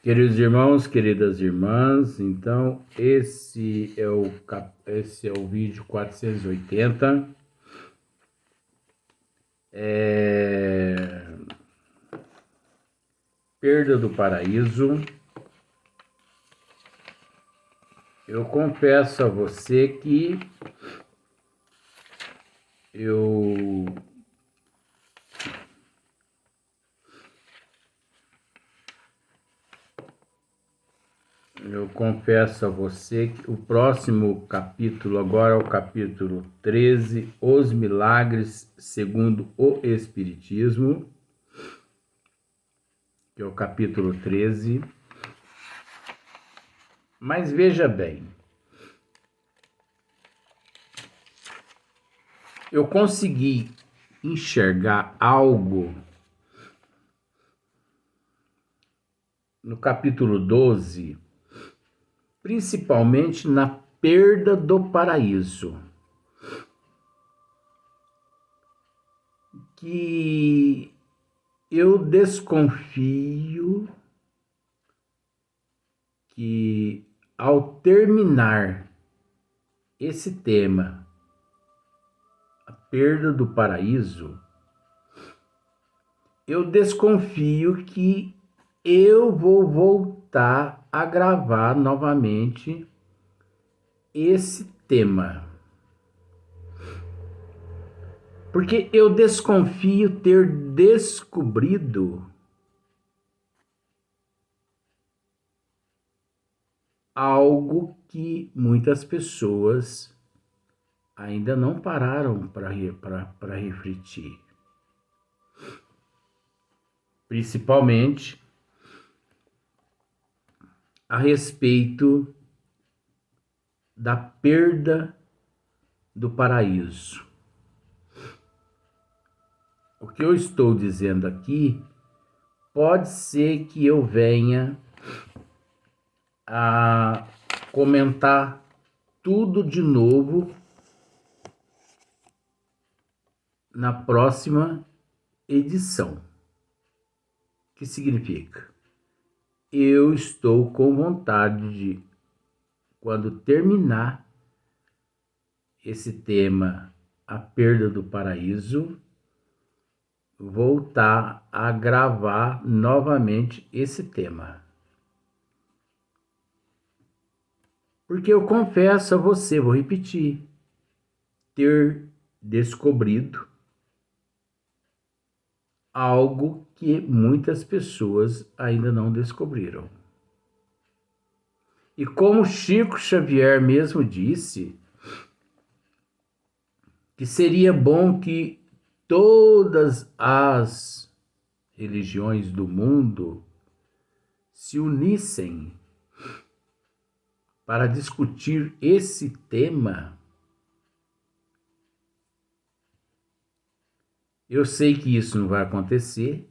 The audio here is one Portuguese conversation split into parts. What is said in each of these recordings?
Queridos irmãos, queridas irmãs, então esse é o vídeo 480. Perda do paraíso. Eu confesso a você que eu confesso a você que o próximo capítulo agora é o capítulo 13, Os Milagres segundo o Espiritismo, que é o capítulo 13. Mas veja bem, eu consegui enxergar algo no capítulo 12, principalmente na perda do paraíso, que eu desconfio que ao terminar esse tema, a perda do paraíso, eu desconfio que eu vou voltar a gravar novamente esse tema. Porque eu desconfio ter descobrido algo que muitas pessoas ainda não pararam para refletir. Principalmente a respeito da perda do paraíso. O que eu estou dizendo aqui pode ser que eu venha a comentar tudo de novo na próxima edição. O que significa? Eu estou com vontade de, quando terminar esse tema, a perda do paraíso, voltar a gravar novamente esse tema. Porque eu confesso a você, vou repetir, ter descobrido algo que muitas pessoas ainda não descobriram. E como Chico Xavier mesmo disse, que seria bom que todas as religiões do mundo se unissem para discutir esse tema. Eu sei que isso não vai acontecer,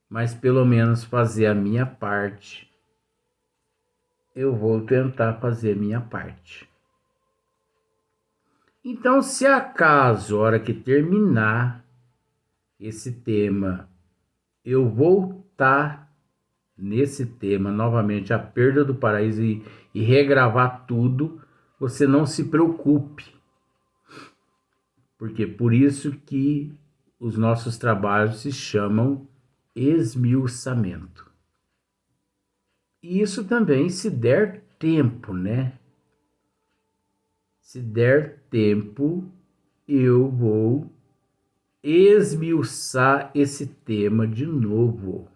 mas pelo menos fazer a minha parte. Eu vou tentar fazer a minha parte. Então, se acaso, a hora que terminar esse tema, eu voltar nesse tema novamente, a perda do paraíso, e regravar tudo, você não se preocupe. Porque por isso que os nossos trabalhos se chamam esmiuçamento. E isso também se der tempo, né? Se der tempo, eu vou esmiuçar esse tema de novo.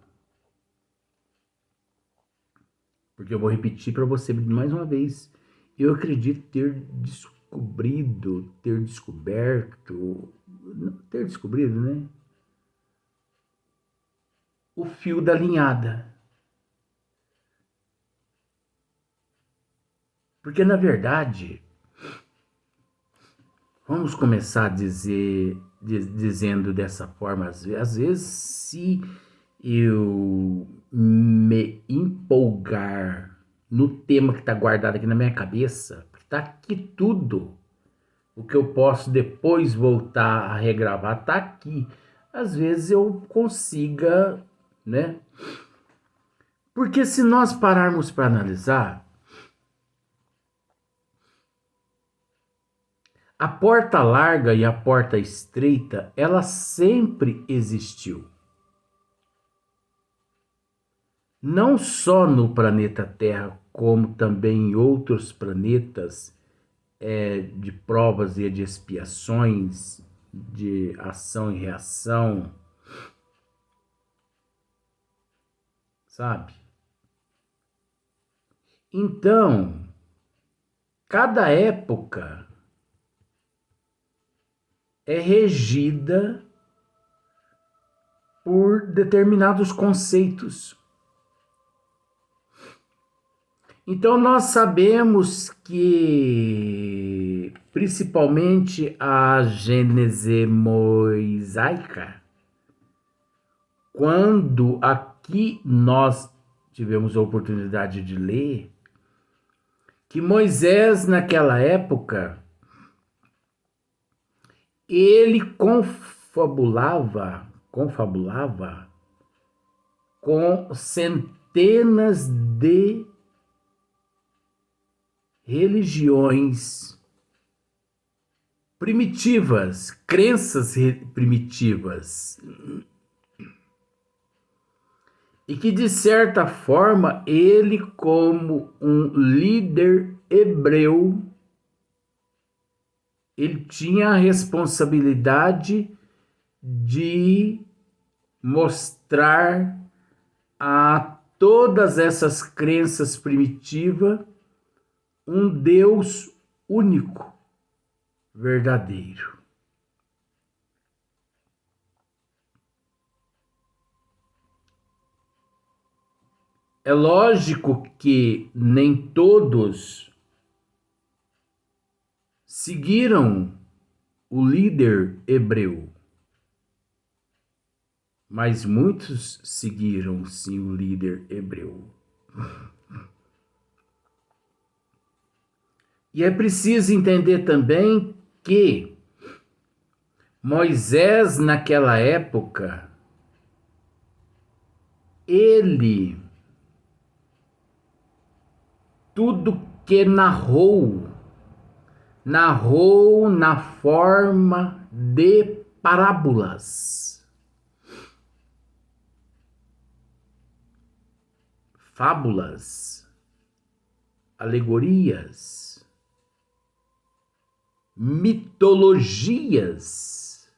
Porque eu vou repetir para você mais uma vez. Eu acredito ter descobrido, né? O fio da linhada. Porque, na verdade, vamos começar a dizendo dessa forma, às vezes, se eu me empolgar no tema que está guardado aqui na minha cabeça, está aqui tudo, o que eu posso depois voltar a regravar, está aqui. Às vezes eu consiga, né, Porque se nós pararmos para analisar, a porta larga e a porta estreita, ela sempre existiu. Não só no planeta Terra, como também em outros planetas, de provas e de expiações, de ação e reação, sabe? Então, cada época é regida por determinados conceitos. Então, nós sabemos que, principalmente a Gênese mosaica, quando aqui nós tivemos a oportunidade de ler, que Moisés, naquela época, ele confabulava com centenas de religiões primitivas, crenças primitivas, e que de certa forma ele, como um líder hebreu, ele tinha a responsabilidade de mostrar a todas essas crenças primitivas um Deus único, verdadeiro. É lógico que nem todos seguiram o líder hebreu, mas muitos seguiram sim o líder hebreu. E é preciso entender também que Moisés, naquela época, ele, tudo que narrou na forma de parábolas, fábulas, alegorias, mitologias,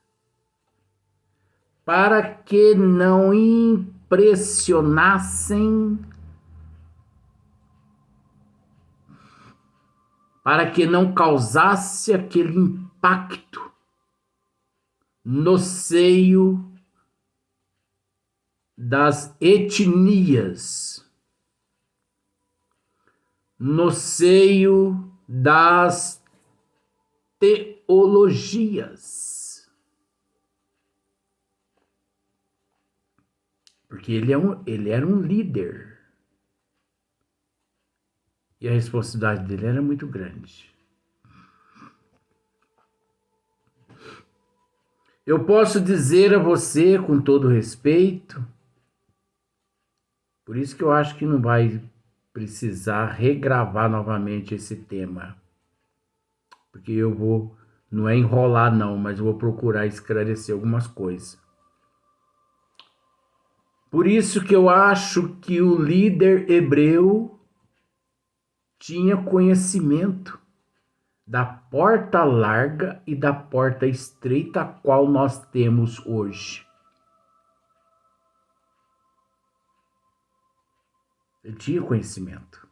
para que não impressionassem, para que não causasse aquele impacto no seio das etnias, no seio das teologias. Porque ele era um líder. E a responsabilidade dele era muito grande. Eu posso dizer a você, com todo respeito, por isso que eu acho que não vai precisar regravar novamente esse tema. Porque eu vou, não é enrolar não, mas eu vou procurar esclarecer algumas coisas. Por isso que eu acho que o líder hebreu tinha conhecimento da porta larga e da porta estreita a qual nós temos hoje. Ele tinha conhecimento.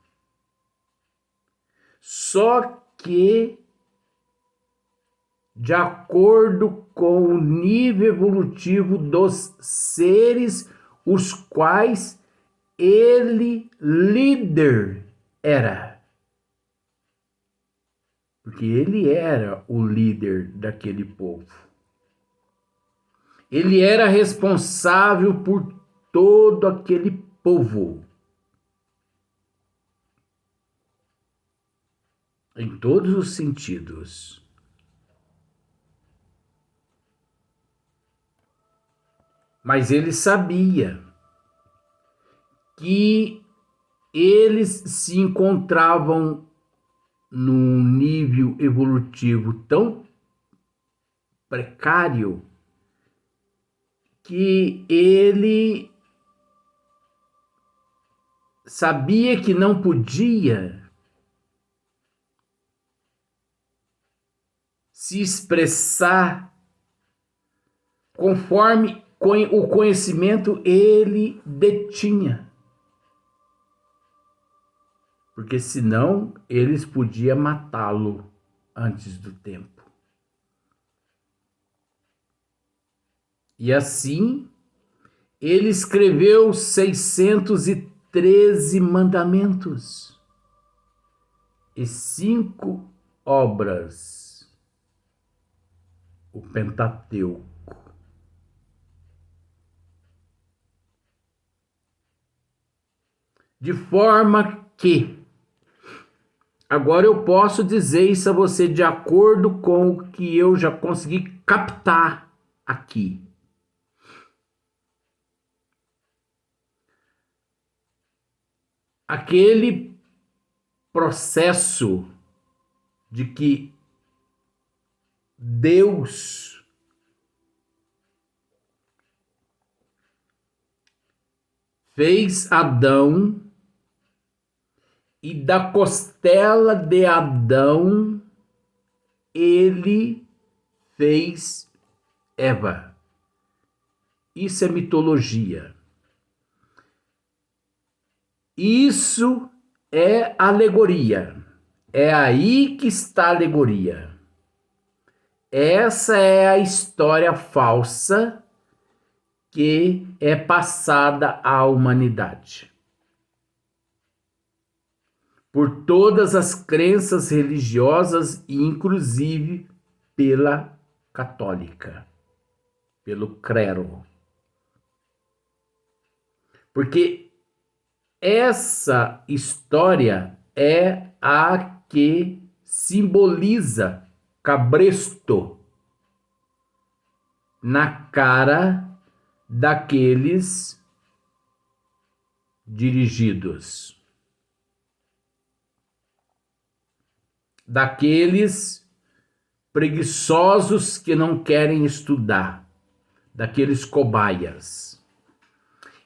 Só que, de acordo com o nível evolutivo dos seres, os quais ele líder era. Porque ele era o líder daquele povo. Ele era responsável por todo aquele povo. Em todos os sentidos. Mas ele sabia que eles se encontravam num nível evolutivo tão precário que ele sabia que não podia se expressar conforme o conhecimento ele detinha. Porque senão eles podiam matá-lo antes do tempo. E assim, ele escreveu 613 mandamentos e 5 obras, o Pentateuco. De forma que, agora eu posso dizer isso a você de acordo com o que eu já consegui captar aqui. Aquele processo de que Deus fez Adão e da costela de Adão ele fez Eva. Isso é mitologia. Isso é alegoria. É aí que está a alegoria. Essa é a história falsa que é passada à humanidade por todas as crenças religiosas e inclusive pela católica, pelo clero. Porque essa história é a que simboliza cabresto na cara daqueles dirigidos, daqueles preguiçosos que não querem estudar, daqueles cobaias.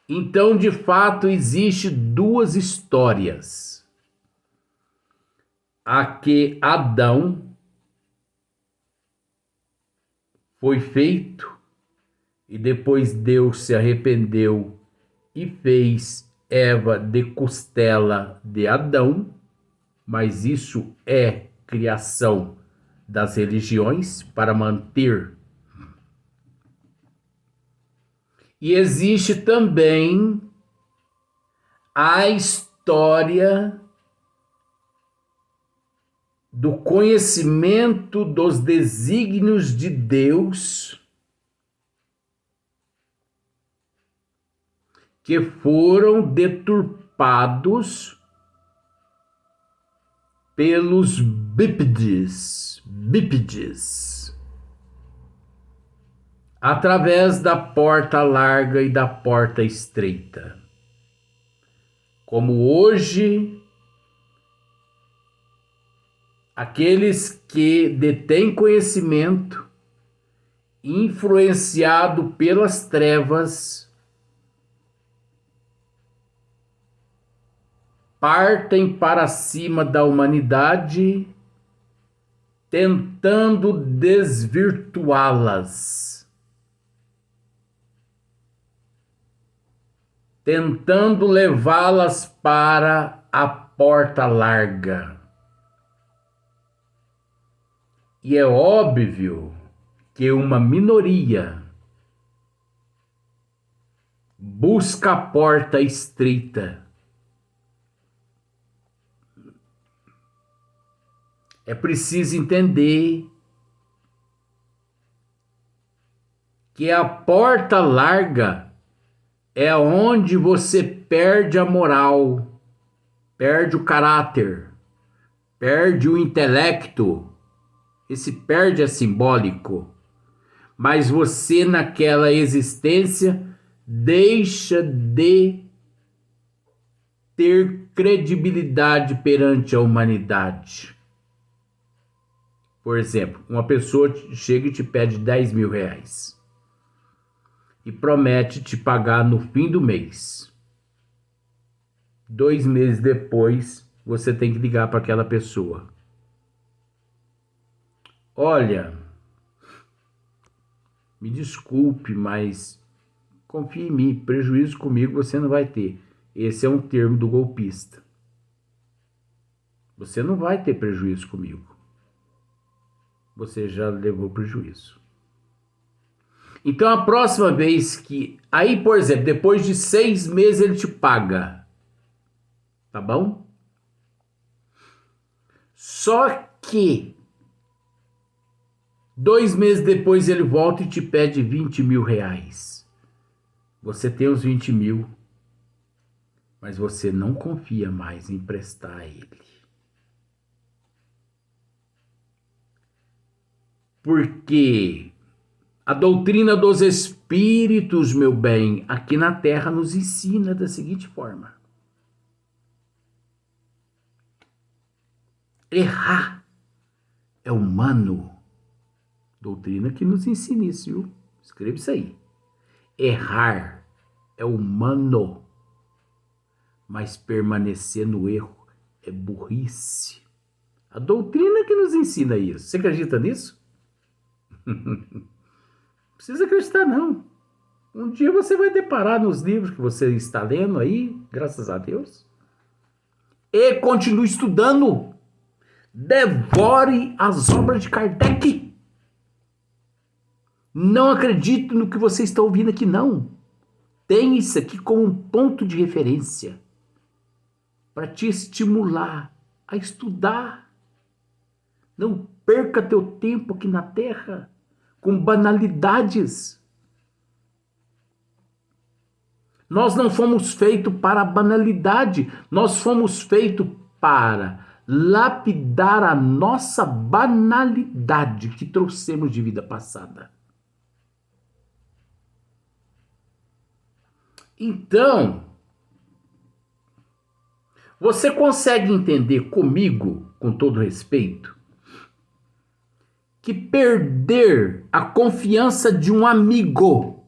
Então, de fato, existe 2 histórias. A que Adão foi feito e depois Deus se arrependeu e fez Eva de costela de Adão, mas isso é criação das religiões para manter. E existe também a história do conhecimento dos desígnios de Deus que foram deturpados pelos bípedes, através da porta larga e da porta estreita. Como hoje, aqueles que detêm conhecimento, influenciado pelas trevas, partem para cima da humanidade, tentando desvirtuá-las, tentando levá-las para a porta larga. E é óbvio que uma minoria busca a porta estreita. É preciso entender que a porta larga é onde você perde a moral, perde o caráter, perde o intelecto. Esse perde é simbólico. Mas você naquela existência deixa de ter credibilidade perante a humanidade. Por exemplo, uma pessoa chega e te pede 10 mil reais e promete te pagar no fim do mês. 2 meses depois, você tem que ligar para aquela pessoa. Olha, me desculpe, mas confie em mim, prejuízo comigo você não vai ter. Esse é um termo do golpista. Você não vai ter prejuízo comigo. Você já levou prejuízo. Então a próxima vez que... Aí, por exemplo, depois de 6 meses ele te paga. Tá bom? Só que 2 meses depois ele volta e te pede 20 mil reais. Você tem os 20 mil, mas você não confia mais em emprestar a ele. Porque a doutrina dos espíritos, meu bem, aqui na Terra nos ensina da seguinte forma: errar é humano. Doutrina que nos ensina isso, viu? Escreva isso aí. Errar é humano, mas permanecer no erro é burrice. A doutrina que nos ensina isso. Você acredita nisso? Não precisa acreditar, não. Um dia você vai deparar nos livros que você está lendo aí, graças a Deus. E continue estudando. Devore as obras de Kardec. Não acredite no que você está ouvindo aqui, não. Tenha isso aqui como um ponto de referência para te estimular a estudar. Não perca teu tempo aqui na Terra com banalidades. Nós não fomos feitos para a banalidade, nós fomos feitos para lapidar a nossa banalidade que trouxemos de vida passada. Então, você consegue entender comigo, com todo respeito, que perder a confiança de um amigo,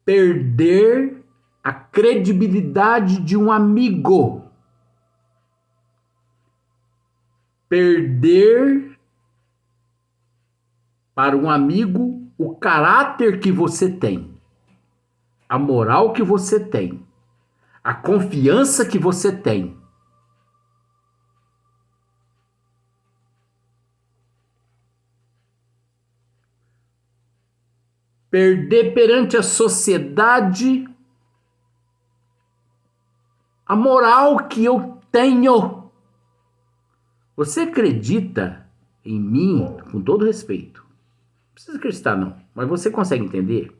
perder a credibilidade de um amigo, perder para um amigo o caráter que você tem, a moral que você tem, a confiança que você tem. Perder perante a sociedade a moral que eu tenho. Você acredita em mim, com todo respeito? Não precisa acreditar, não. Mas você consegue entender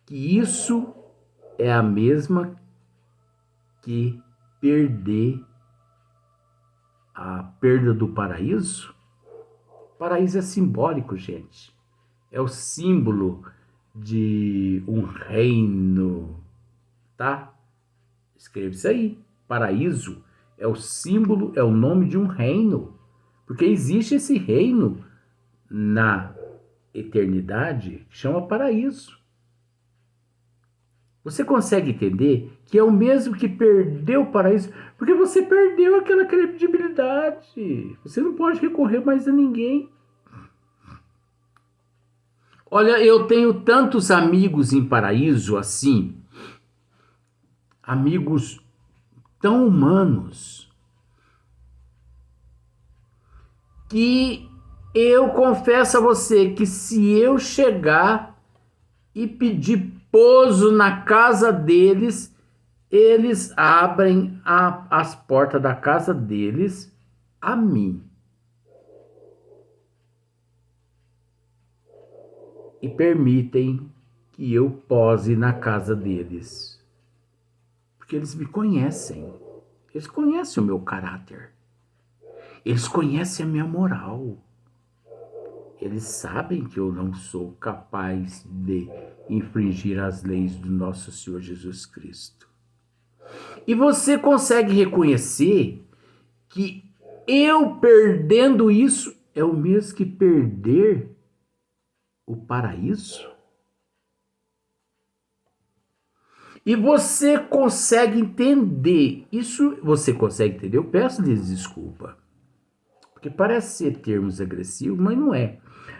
que isso é a mesma que perder a perda do paraíso? O paraíso é simbólico, gente. É o símbolo de um reino, tá? Escreva isso aí. Paraíso é o símbolo, é o nome de um reino. Porque existe esse reino na eternidade que chama paraíso. Você consegue entender que é o mesmo que perdeu o paraíso? Porque você perdeu aquela credibilidade. Você não pode recorrer mais a ninguém. Olha, eu tenho tantos amigos em paraíso assim, amigos tão humanos, que eu confesso a você que se eu chegar e pedir pouso na casa deles, eles abrem as portas da casa deles a mim. E permitem que eu pose na casa deles. Porque eles me conhecem. Eles conhecem o meu caráter. Eles conhecem a minha moral. Eles sabem que eu não sou capaz de infringir as leis do nosso Senhor Jesus Cristo. E você consegue reconhecer que eu perdendo isso é o mesmo que perder o paraíso? E você consegue entender isso? Você consegue entender? Eu peço-lhes desculpa, porque parece ser termos agressivos, mas não é.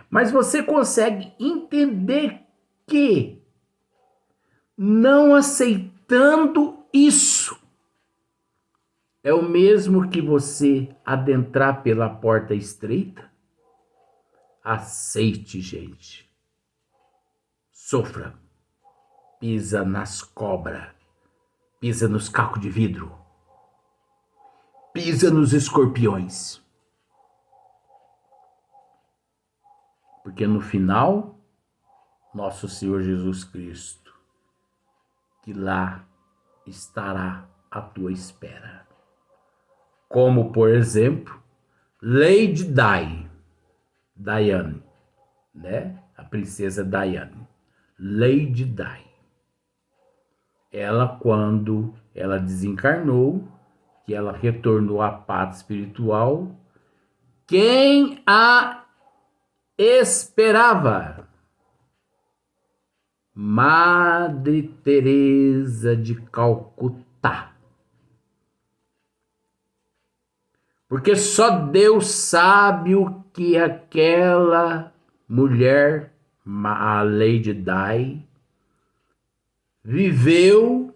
Mas você consegue entender que não aceitando isso é o mesmo que você adentrar pela porta estreita? Aceite, gente. Sofra. Pisa nas cobras. Pisa nos cacos de vidro. Pisa nos escorpiões. Porque no final, nosso Senhor Jesus Cristo, que lá estará à tua espera. Como, por exemplo, Lady Diane, né? A princesa Diane. Lady Di. Ela, quando ela desencarnou, que ela retornou à pátria espiritual, quem a esperava? Madre Teresa de Calcutá. Porque só Deus sabe o que aquela mulher, a Lady Di, viveu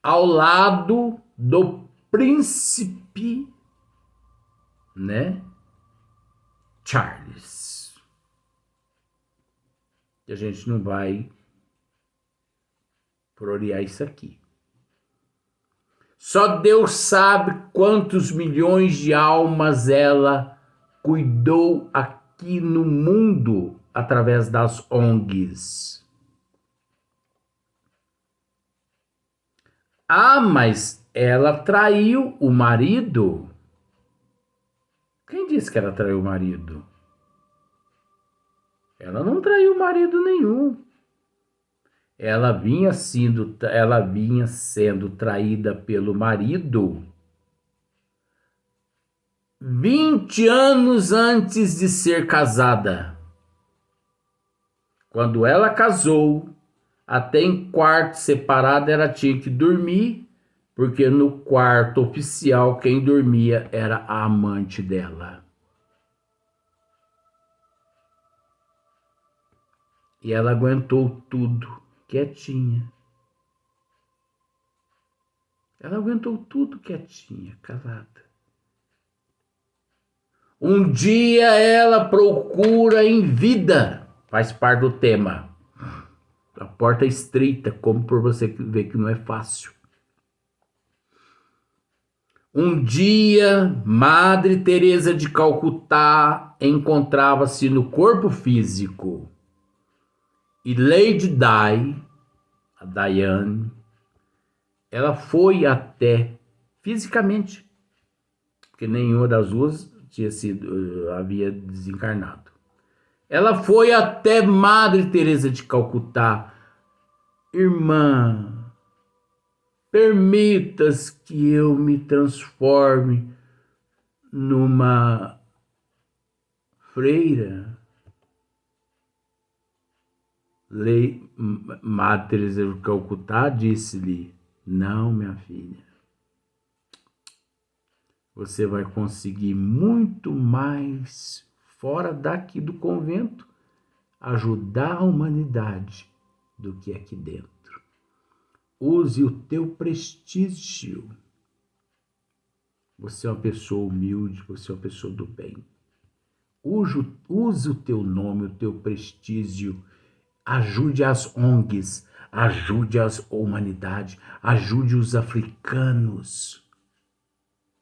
ao lado do príncipe, né, Charles. E a gente não vai florear isso aqui. Só Deus sabe quantos milhões de almas ela cuidou aqui no mundo através das ONGs. Ah, mas ela traiu o marido? Quem disse que ela traiu o marido? Ela não traiu marido nenhum. Ela vinha sendo traída pelo marido 20 anos antes de ser casada. Quando ela casou, até em quarto separado ela tinha que dormir, porque no quarto oficial quem dormia era a amante dela. E ela aguentou tudo quietinha. Ela aguentou tudo quietinha, calada. Um dia ela procura em vida, faz parte do tema. A porta é estreita, como por você ver que não é fácil. Um dia, Madre Teresa de Calcutá encontrava-se no corpo físico e Lady Di, a Diane, ela foi até fisicamente, porque nenhuma das duas havia desencarnado. Ela foi até Madre Teresa de Calcutá. Irmã, permitas que eu me transforme numa freira. Madre Teresa de Calcutá disse-lhe: não, minha filha. Você vai conseguir muito mais fora daqui do convento ajudar a humanidade do que aqui dentro. Use o teu prestígio. Você é uma pessoa humilde, você é uma pessoa do bem. Use o teu nome, o teu prestígio. Ajude as ONGs, ajude a humanidade, ajude os africanos,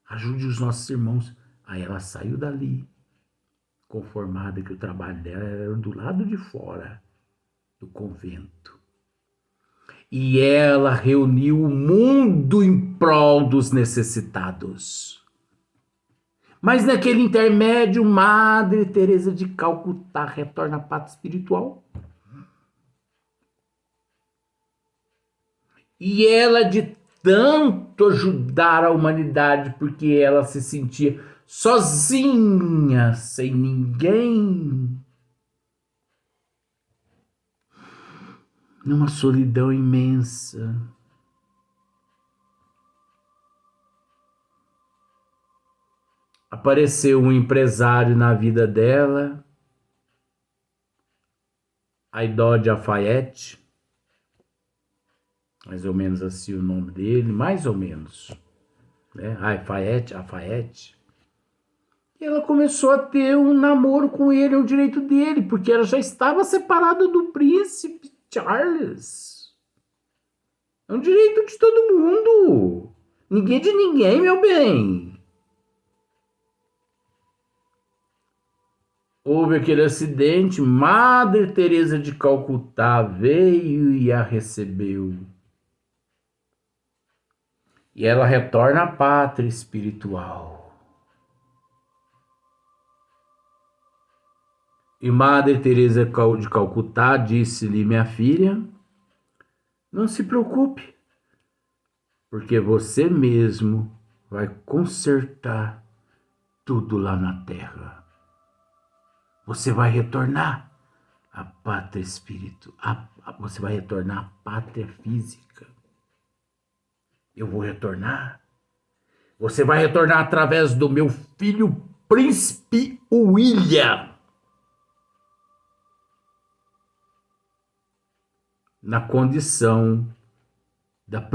ajude os nossos irmãos. Aí ela saiu dali, conformada que o trabalho dela era do lado de fora do convento. E ela reuniu o mundo em prol dos necessitados. Mas naquele intermédio, Madre Teresa de Calcutá retorna à pátria espiritual. E ela, de tanto ajudar a humanidade, porque ela se sentia sozinha, sem ninguém, numa solidão imensa. Apareceu um empresário na vida dela, Aidó Alfaiete, mais ou menos assim o nome dele, mais ou menos, né? Alfaiete. E ela começou a ter um namoro com ele, é o direito dele, porque ela já estava separada do príncipe Charles. É um direito de todo mundo. Ninguém de ninguém, meu bem. Houve aquele acidente, Madre Teresa de Calcutá veio e a recebeu. E ela retorna à pátria espiritual. E Madre Teresa de Calcutá disse-lhe: minha filha, não se preocupe, porque você mesmo vai consertar tudo lá na terra. Você vai retornar à pátria espiritual, você vai retornar à pátria física. Eu vou retornar. Você vai retornar através do meu filho Príncipe William. Na condição